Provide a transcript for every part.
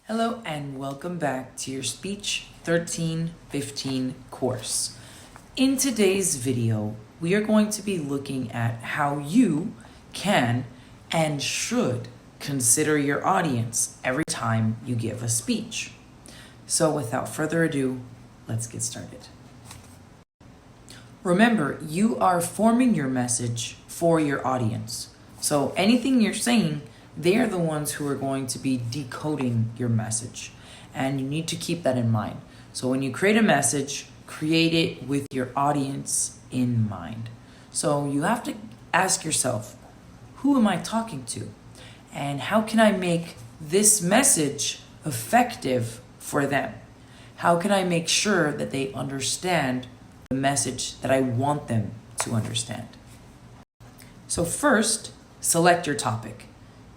Hello and welcome back to your Speech 1315 course. In today's video, we are going to be looking at how you can and should consider your audience every time you give a speech. So without further ado, let's get started. Remember, you are forming your message for your audience. So anything you're saying, they are the ones who are going to be decoding your message. And you need to keep that in mind. So when you create a message, create it with your audience in mind. So you have to ask yourself, who am I talking to? And how can I make this message effective for them? How can I make sure that they understand the message that I want them to understand? So first, select your topic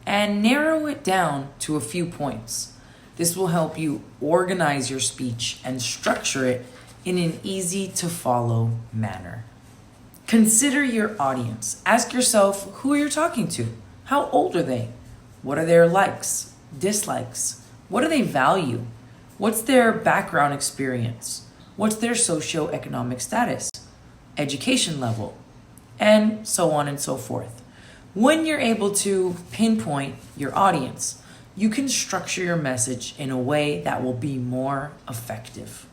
and narrow it down to a few points. This will help you organize your speech and structure it in an easy to follow manner. Consider your audience. Ask yourself who you're talking to. How old are they? What are their likes, dislikes? What do they value? What's their background experience? What's their socioeconomic status, education level, and so on and so forth. When you're able to pinpoint your audience, you can structure your message in a way that will be more effective.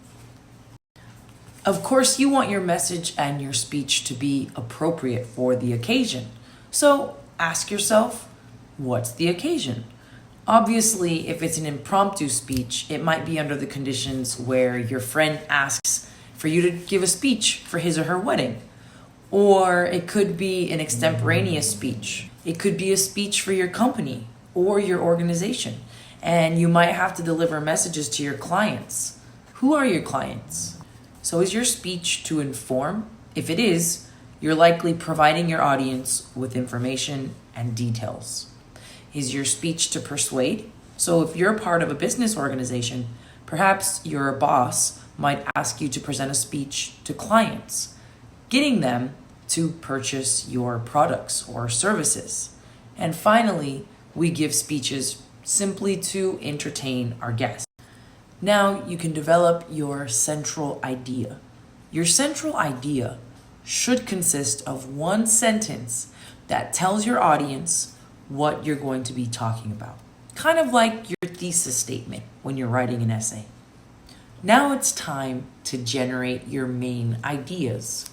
Of course, you want your message and your speech to be appropriate for the occasion. So ask yourself, what's the occasion? Obviously, if it's an impromptu speech, it might be under the conditions where your friend asks for you to give a speech for his or her wedding. Or it could be an extemporaneous speech. It could be a speech for your company or your organization. And you might have to deliver messages to your clients. Who are your clients? So is your speech to inform? If it is, you're likely providing your audience with information and details. Is your speech to persuade? So if you're part of a business organization, perhaps your boss might ask you to present a speech to clients, getting them to purchase your products or services. And finally, we give speeches simply to entertain our guests. Now you can develop your central idea. Your central idea should consist of one sentence that tells your audience what you're going to be talking about. Kind of like your thesis statement when you're writing an essay. Now it's time to generate your main ideas,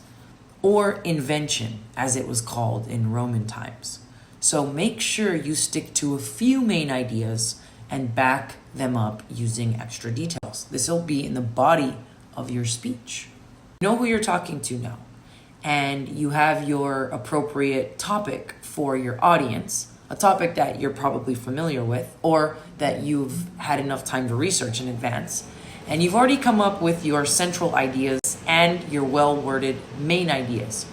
or invention, as it was called in Roman times. So make sure you stick to a few main ideas and back them up using extra details. This will be in the body of your speech. You know who you're talking to now, and you have your appropriate topic for your audience, a topic that you're probably familiar with or that you've had enough time to research in advance. And you've already come up with your central ideas and your well-worded main ideas.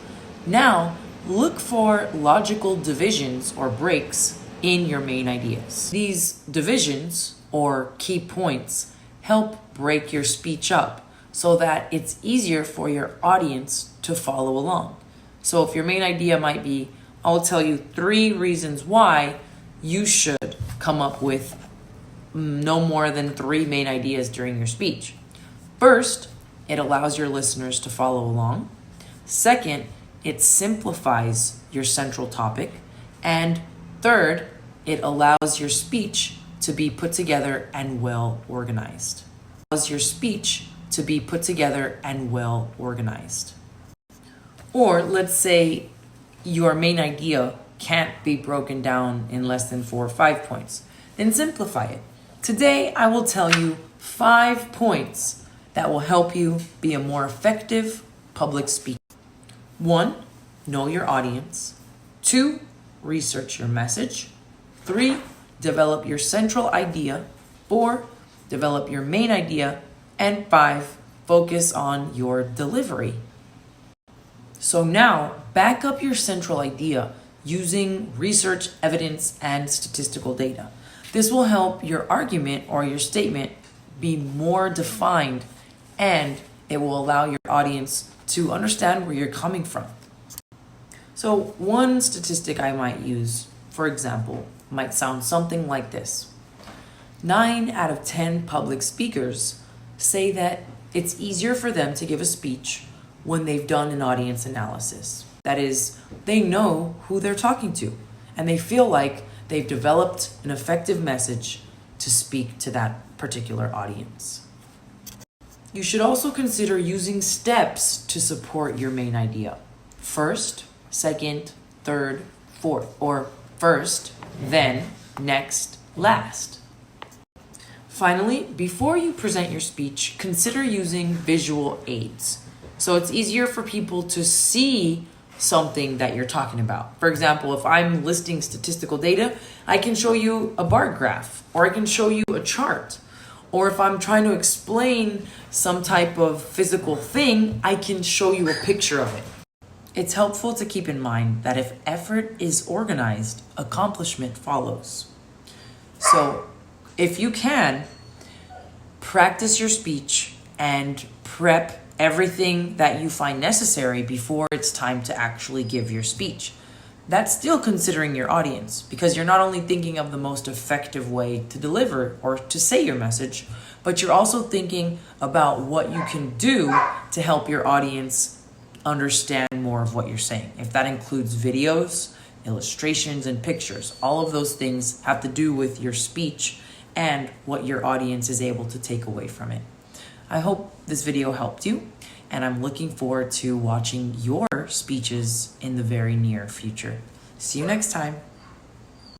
Now, look for logical divisions or breaks in your main ideas. These divisions or key points help break your speech up so that it's easier for your audience to follow along. So if your main idea might be, I'll tell you 3 reasons why you should come up with no more than 3 main ideas during your speech. First, it allows your listeners to follow along. Second, it simplifies your central topic. And third, it allows your speech to be put together and well organized. Or let's say your main idea can't be broken down in less than 4 or 5 points. Then simplify it. Today, I will tell you 5 points that will help you be a more effective public speaker. 1, know your audience. 2, research your message. 3, develop your central idea. 4, develop your main idea. And 5, focus on your delivery. So now, back up your central idea using research, evidence, and statistical data. This will help your argument or your statement be more defined, and it will allow your audience to understand where you're coming from. So one statistic I might use, for example, might sound something like this. 9 out of 10 public speakers say that it's easier for them to give a speech when they've done an audience analysis. That is, they know who they're talking to, and they feel like they've developed an effective message to speak to that particular audience. You should also consider using steps to support your main idea. First, second, third, fourth, or first, then, next, last. Finally, before you present your speech, consider using visual aids. So it's easier for people to see something that you're talking about. For example, if I'm listing statistical data, I can show you a bar graph, or I can show you a chart. Or if I'm trying to explain some type of physical thing, I can show you a picture of it. It's helpful to keep in mind that if effort is organized, accomplishment follows. So if you can, practice your speech and prep everything that you find necessary before it's time to actually give your speech. That's still considering your audience, because you're not only thinking of the most effective way to deliver or to say your message, but you're also thinking about what you can do to help your audience understand more of what you're saying. If that includes videos, illustrations, and pictures, all of those things have to do with your speech and what your audience is able to take away from it. I hope this video helped you, and I'm looking forward to watching your speeches in the very near future. See you next time.